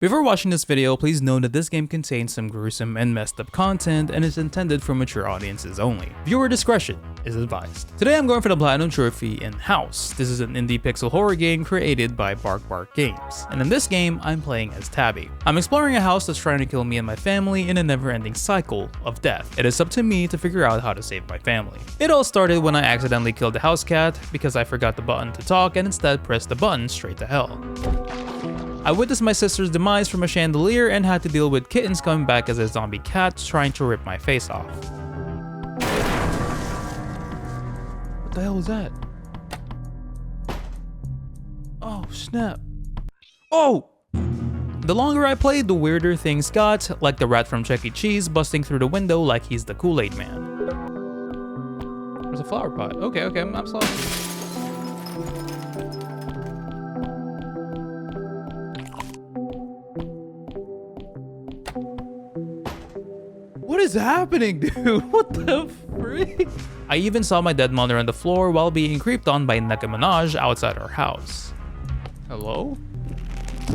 Before watching this video, please know that this game contains some gruesome and messed up content and is intended for mature audiences only. Viewer discretion is advised. Today I'm going for the Platinum Trophy in House. This is an indie pixel horror game created by Bark Games, and in this game I'm playing as Tabby. I'm exploring a house that's trying to kill me and my family in a never-ending cycle of death. It is up to me to figure out how to save my family. It all started when I accidentally killed the house cat because I forgot the button to talk and instead pressed the button straight to hell. I witnessed my sister's demise from a chandelier and had to deal with kittens coming back as a zombie cat trying to rip my face off. What the hell was that? Oh, snap. Oh! The longer I played, the weirder things got, like the rat from Chuck E. Cheese busting through the window like he's the Kool-Aid man. There's a flower pot. Okay, I'm slow. What is happening, dude? What the freak? I even saw my dead mother on the floor while being creeped on by Nicki Minaj outside our house. Hello?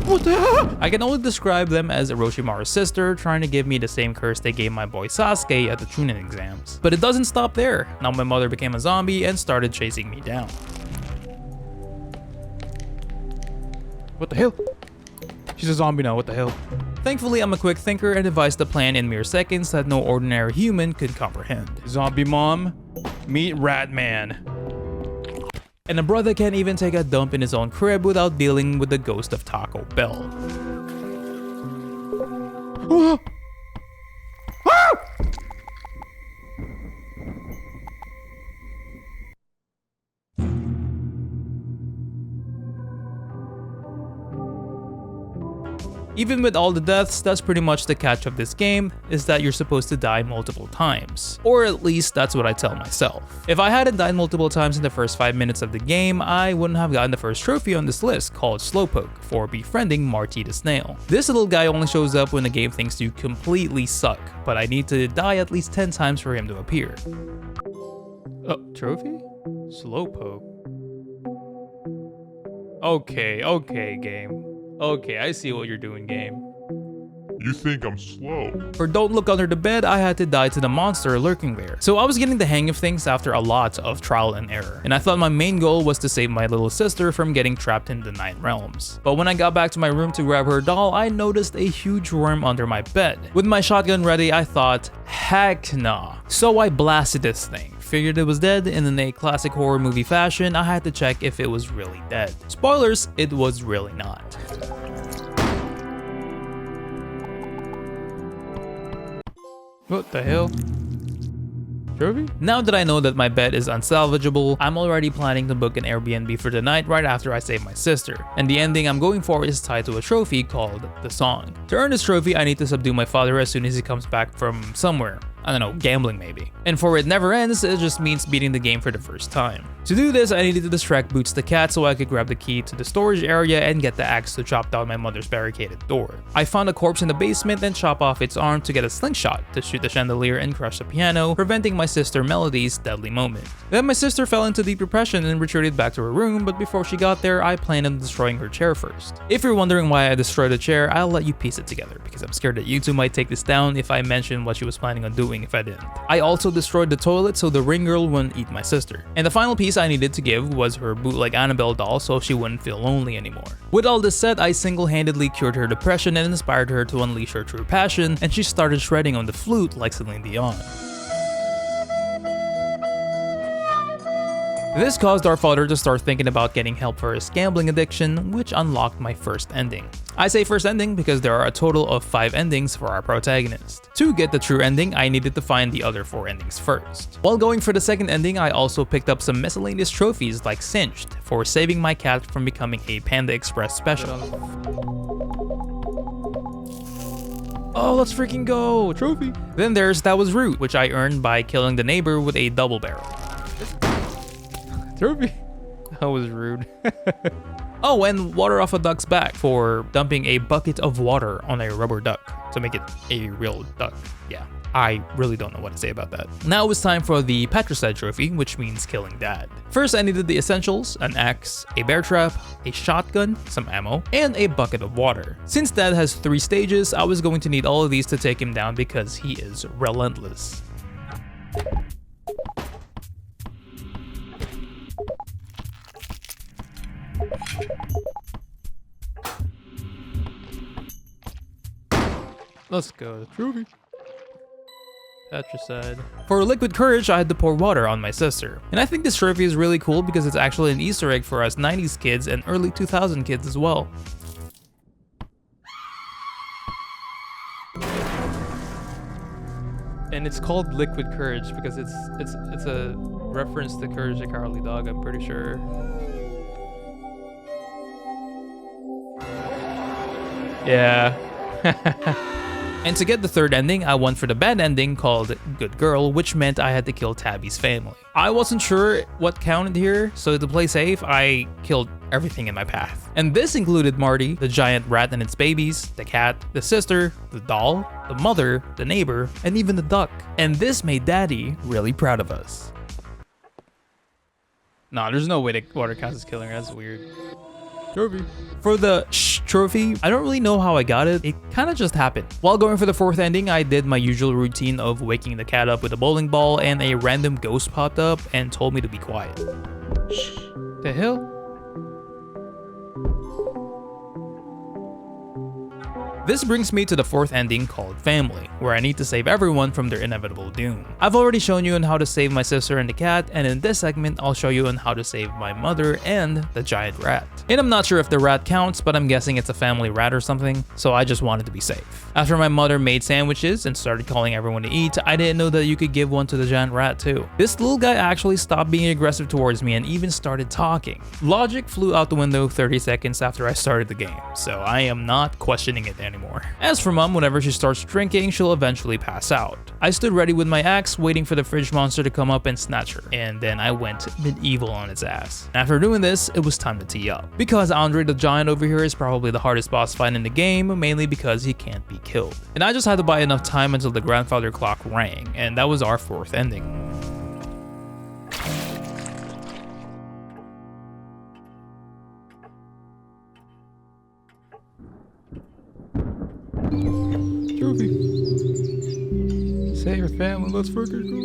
What the hell? I can only describe them as Orochimaru's sister trying to give me the same curse they gave my boy Sasuke at the Chunin exams. But it doesn't stop there. Now my mother became a zombie and started chasing me down. What the hell? She's a zombie now, what the hell? Thankfully, I'm a quick thinker and devised a plan in mere seconds that no ordinary human could comprehend. Zombie mom, meet Rat Man. And a brother can't even take a dump in his own crib without dealing with the ghost of DoccoBell. Even with all the deaths, that's pretty much the catch of this game, is that you're supposed to die multiple times. Or at least that's what I tell myself. If I hadn't died multiple times in the first 5 minutes of the game, I wouldn't have gotten the first trophy on this list, called Slowpoke, for befriending Marty the Snail. This little guy only shows up when the game thinks you completely suck, but I need to die at least 10 times for him to appear. Oh, trophy? Slowpoke. Okay, game. Okay, I see what you're doing, game. You think I'm slow? For Don't Look Under the Bed, I had to die to the monster lurking there. So I was getting the hang of things after a lot of trial and error. And I thought my main goal was to save my little sister from getting trapped in the 9 realms. But when I got back to my room to grab her doll, I noticed a huge worm under my bed. With my shotgun ready, I thought, heck nah. So I blasted this thing. Figured it was dead, and in a classic horror movie fashion, I had to check if it was really dead. Spoilers, it was really not. What the hell? Trophy? Now that I know that my bed is unsalvageable, I'm already planning to book an Airbnb for the night right after I save my sister. And the ending I'm going for is tied to a trophy called The Song. To earn this trophy, I need to subdue my father as soon as he comes back from somewhere. I don't know, gambling maybe. And for It Never Ends, it just means beating the game for the first time. To do this, I needed to distract Boots the cat so I could grab the key to the storage area and get the axe to chop down my mother's barricaded door. I found a corpse in the basement and chop off its arm to get a slingshot to shoot the chandelier and crush the piano, preventing my sister Melody's deadly moment. Then my sister fell into deep depression and retreated back to her room, but before she got there, I planned on destroying her chair first. If you're wondering why I destroyed the chair, I'll let you piece it together, because I'm scared that YouTube might take this down if I mention what she was planning on doing if I didn't. I also destroyed the toilet so the ring girl wouldn't eat my sister. And the final piece I needed to give was her bootleg Annabelle doll so she wouldn't feel lonely anymore. With all this said, I single-handedly cured her depression and inspired her to unleash her true passion, and she started shredding on the flute like Celine Dion. This caused our father to start thinking about getting help for his gambling addiction, which unlocked my first ending. I say first ending because there are a total of 5 endings for our protagonist. To get the true ending, I needed to find the other 4 endings first. While going for the second ending, I also picked up some miscellaneous trophies like Cinched for saving my cat from becoming a Panda Express special. Oh, let's freaking go! Trophy! Then there's That Was Rude, which I earned by killing the neighbor with a double barrel. Trophy. That was rude. Oh, and water off a duck's back for dumping a bucket of water on a rubber duck to make it a real duck. Yeah, I really don't know what to say about that. Now it was time for the patricide trophy, which means killing dad. First, I needed the essentials, an axe, a bear trap, a shotgun, some ammo, and a bucket of water. Since dad has 3 stages, I was going to need all of these to take him down because he is relentless. Let's go. Trophy. Patricide. For liquid courage, I had to pour water on my sister. And I think this trophy is really cool because it's actually an Easter egg for us 90s kids and early 2000 kids as well. And it's called liquid courage because it's a reference to Courage the Cowardly Dog, I'm pretty sure. Yeah. And to get the third ending, I went for the bad ending called Good Girl, which meant I had to kill Tabby's family. I wasn't sure what counted here, so to play safe, I killed everything in my path. And this included Marty, the giant rat and its babies, the cat, the sister, the doll, the mother, the neighbor, and even the duck. And this made Daddy really proud of us. Nah, there's no way the water counts as killing her, that's weird. Trophy. For the trophy, I don't really know how I got it. It kind of just happened. While going for the 4th ending, I did my usual routine of waking the cat up with a bowling ball, and a random ghost popped up and told me to be quiet. The hell? This brings me to the 4th ending called Family, where I need to save everyone from their inevitable doom. I've already shown you on how to save my sister and the cat, and in this segment I'll show you on how to save my mother and the giant rat. And I'm not sure if the rat counts, but I'm guessing it's a family rat or something, so I just wanted to be safe. After my mother made sandwiches and started calling everyone to eat, I didn't know that you could give one to the giant rat too. This little guy actually stopped being aggressive towards me and even started talking. Logic flew out the window 30 seconds after I started the game, so I am not questioning it anymore. As for Mom, whenever she starts drinking, she'll eventually pass out. I stood ready with my axe, waiting for the fridge monster to come up and snatch her, and then I went medieval on its ass. After doing this, it was time to tee up. Because Andre the Giant over here is probably the hardest boss fight in the game, mainly because he can't be killed. And I just had to buy enough time until the grandfather clock rang, and that was our 4th ending. Trophy. Save your family, let's freaking go.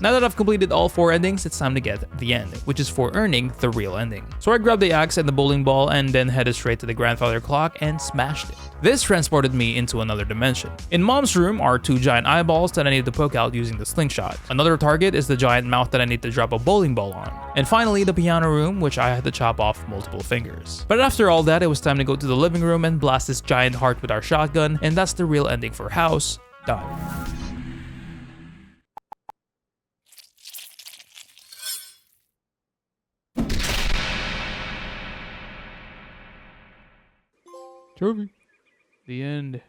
Now that I've completed all 4 endings, it's time to get the end, which is for earning the real ending. So I grabbed the axe and the bowling ball and then headed straight to the grandfather clock and smashed it. This transported me into another dimension. In Mom's room are 2 giant eyeballs that I need to poke out using the slingshot. Another target is the giant mouth that I need to drop a bowling ball on. And finally, the piano room, which I had to chop off multiple fingers. But after all that, it was time to go to the living room and blast this giant heart with our shotgun, and that's the real ending for House. Done. Trophy. The end.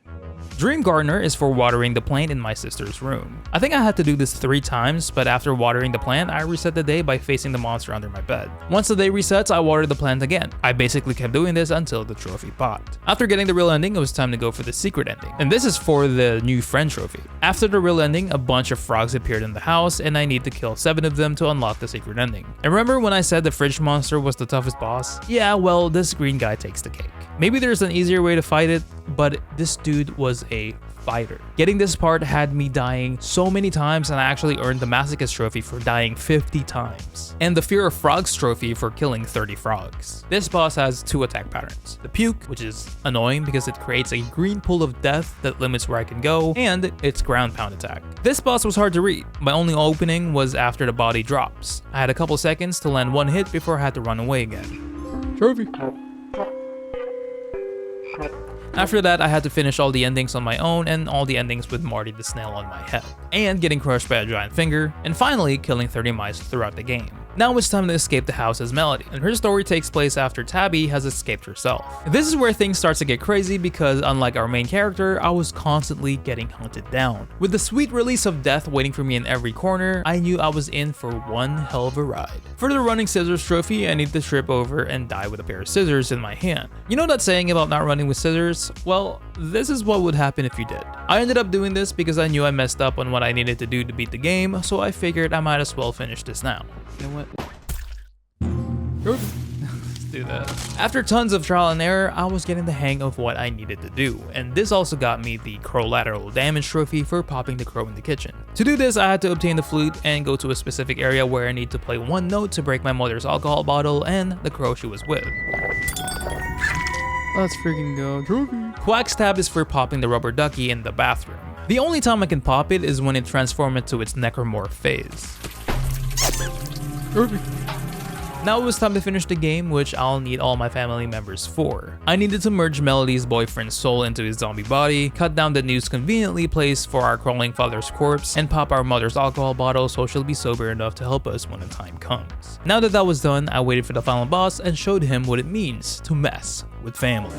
Dream Gardener is for watering the plant in my sister's room. I think I had to do this 3 times, but after watering the plant, I reset the day by facing the monster under my bed. Once the day resets, I watered the plant again. I basically kept doing this until the trophy popped. After getting the real ending, it was time to go for the secret ending. And this is for the new friend trophy. After the real ending, a bunch of frogs appeared in the house, and I need to kill 7 of them to unlock the secret ending. And remember when I said the fridge monster was the toughest boss? Yeah, well, this green guy takes the cake. Maybe there's an easier way to fight it, but this dude was a fighter. Getting this part had me dying so many times, and I actually earned the Masochist trophy for dying 50 times. And the Fear of Frogs trophy for killing 30 frogs. This boss has 2 attack patterns. The Puke, which is annoying because it creates a green pool of death that limits where I can go, and its ground pound attack. This boss was hard to read. My only opening was after the body drops. I had a couple seconds to land 1 hit before I had to run away again. Trophy. After that, I had to finish all the endings on my own and all the endings with Marty the Snail on my head, and getting crushed by a giant finger, and finally killing 30 mice throughout the game. Now it's time to escape the house as Melody, and her story takes place after Tabby has escaped herself. This is where things start to get crazy because unlike our main character, I was constantly getting hunted down. With the sweet release of death waiting for me in every corner, I knew I was in for one hell of a ride. For the running scissors trophy, I need to trip over and die with a pair of scissors in my hand. You know that saying about not running with scissors? Well, this is what would happen if you did. I ended up doing this because I knew I messed up on what I needed to do to beat the game, so I figured I might as well finish this now. You know what? Let's do that. After tons of trial and error, I was getting the hang of what I needed to do, and this also got me the crow lateral damage trophy for popping the crow in the kitchen. To do this, I had to obtain the flute and go to a specific area where I need to play one note to break my mother's alcohol bottle and the crow she was with. Let's freaking go. Trophy. Quack's tab is for popping the rubber ducky in the bathroom. The only time I can pop it is when it transforms into its necromorph phase. Trophy. Now it was time to finish the game, which I'll need all my family members for. I needed to merge Melody's boyfriend's soul into his zombie body, cut down the noose conveniently placed for our crawling father's corpse, and pop our mother's alcohol bottle so she'll be sober enough to help us when the time comes. Now that was done, I waited for the final boss and showed him what it means to mess with family.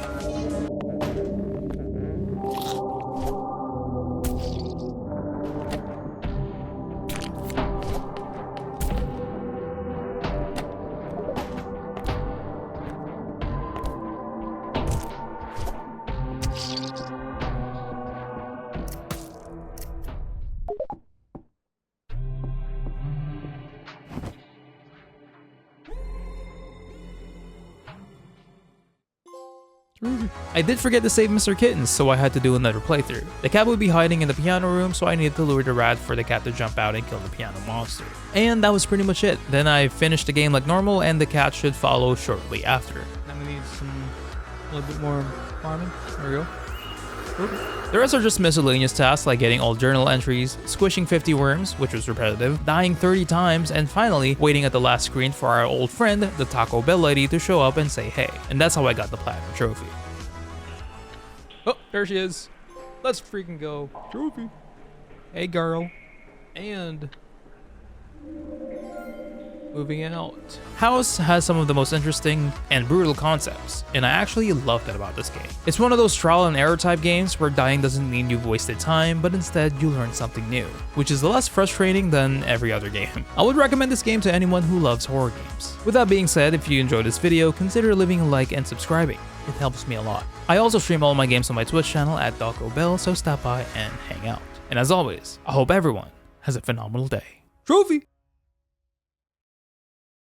I did forget to save Mr. Kittens, so I had to do another playthrough. The cat would be hiding in the piano room, so I needed to lure the rat for the cat to jump out and kill the piano monster. And that was pretty much it. Then I finished the game like normal, and the cat should follow shortly after. Now we need a little bit more farming. There we go. The rest are just miscellaneous tasks like getting all journal entries, squishing 50 worms, which was repetitive, dying 30 times, and finally waiting at the last screen for our old friend, the DoccoBell lady, to show up and say hey. And that's how I got the platinum trophy. Oh, there she is. Let's freaking go. Trophy. Hey girl. And moving out. House has some of the most interesting and brutal concepts, and I actually love that about this game. It's one of those trial and error type games where dying doesn't mean you've wasted time, but instead you learn something new, which is less frustrating than every other game. I would recommend this game to anyone who loves horror games. With that being said, if you enjoyed this video, consider leaving a like and subscribing. It helps me a lot. I also stream all my games on my Twitch channel at DoccoBell, so stop by and hang out. And as always, I hope everyone has a phenomenal day. Trophy!